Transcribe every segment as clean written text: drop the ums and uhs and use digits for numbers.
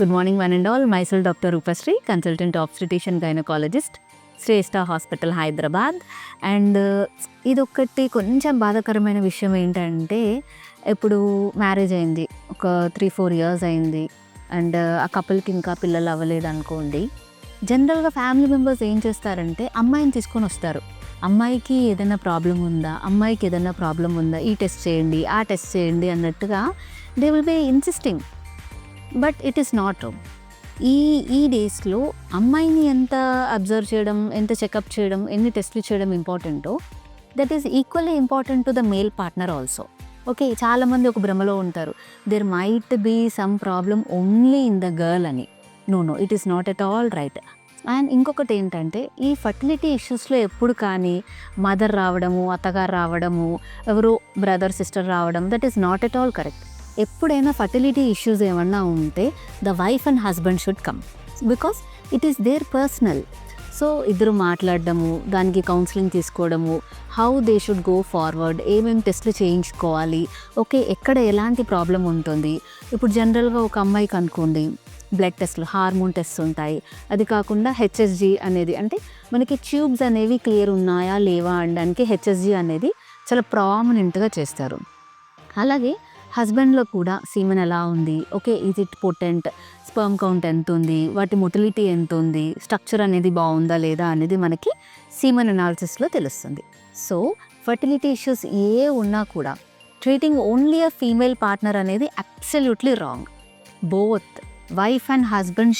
Good morning, one and all. Myself, Dr. Rupasri, consultant obstetrician gynecologist, Shreshtha hospital Hyderabad. And ఇదొక్కటి కొంచెం బాధాకరమైన విషయం ఏంటంటే, ఇప్పుడు మ్యారేజ్ అయింది, ఒక 3-4 ఇయర్స్ అయింది, అండ్ ఆ కపుల్కి ఇంకా పిల్లలు అవ్వలేదు అనుకోండి. జనరల్గా ఫ్యామిలీ మెంబర్స్ ఏం చేస్తారంటే అమ్మాయిని తీసుకొని వస్తారు. అమ్మాయికి ఏదైనా ప్రాబ్లం ఉందా, అమ్మాయికి ఏదైనా ప్రాబ్లం ఉందా, ఈ టెస్ట్ చేయండి, ఆ టెస్ట్ చేయండి అన్నట్టుగా they will be insisting. But it is not true. ఈ డేస్లో అమ్మాయిని ఎంత అబ్జర్వ్ చేయడం, ఎంత చెకప్ చేయడం, ఎన్ని టెస్ట్లు చేయడం ఇంపార్టెంటో, that is equally important to the male partner also. Okay, చాలామంది ఒక భ్రమలో ఉంటారు, there might be some problem only in the girl అని. No, it is not at all right. And ఇంకొకటి ఏంటంటే, ఈ ఫర్టిలిటీ ఇష్యూస్లో ఎప్పుడు కానీ మదర్ రావడము, అత్తగారు రావడము, ఎవరో బ్రదర్ సిస్టర్ రావడం, that is not at all correct. ఎప్పుడైనా ఫర్టిలిటీ ఇష్యూస్ ఏమన్నా ఉంటే the wife and husband should come, because it is there personal. So ఇద్దరు మాట్లాడడము, దానికి కౌన్సిలింగ్ తీసుకోవడము, how they should go forward, ఏమేమి టెస్ట్లు చేయించుకోవాలి, ఓకే ఎక్కడ ఎలాంటి ప్రాబ్లం ఉంటుంది. ఇప్పుడు జనరల్గా ఒక అమ్మాయికి అనుకోండి, బ్లడ్ టెస్ట్లు, హార్మోన్ టెస్ట్ ఉంటాయి. అది కాకుండా హెచ్ఎస్జి అనేది, అంటే మనకి ట్యూబ్స్ అనేవి క్లియర్ ఉన్నాయా లేవా అనడానికి హెచ్ఎస్జి అనేది చాలా ప్రామినెంట్గా చేస్తారు. అలాగే హస్బెండ్లో కూడా సీమెన్ ఎలా ఉంది, okay is it potent, sperm count ఎంత ఉంది, వాటి మొటిలిటీ ఎంత ఉంది, స్ట్రక్చర్ అనేది బాగుందా లేదా అనేది మనకి సీమెన్ అనాలిసిస్లో తెలుస్తుంది. సో ఫర్టిలిటీ ఇష్యూస్ ఏ ఉన్నా కూడా treating only a female partner అనేది absolutely wrong. Both wife and husband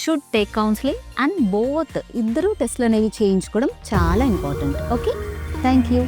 should take counselling, and both ఇద్దరు టెస్ట్లు అనేవి చేయించుకోవడం చాలా ఇంపార్టెంట్. Okay, thank you.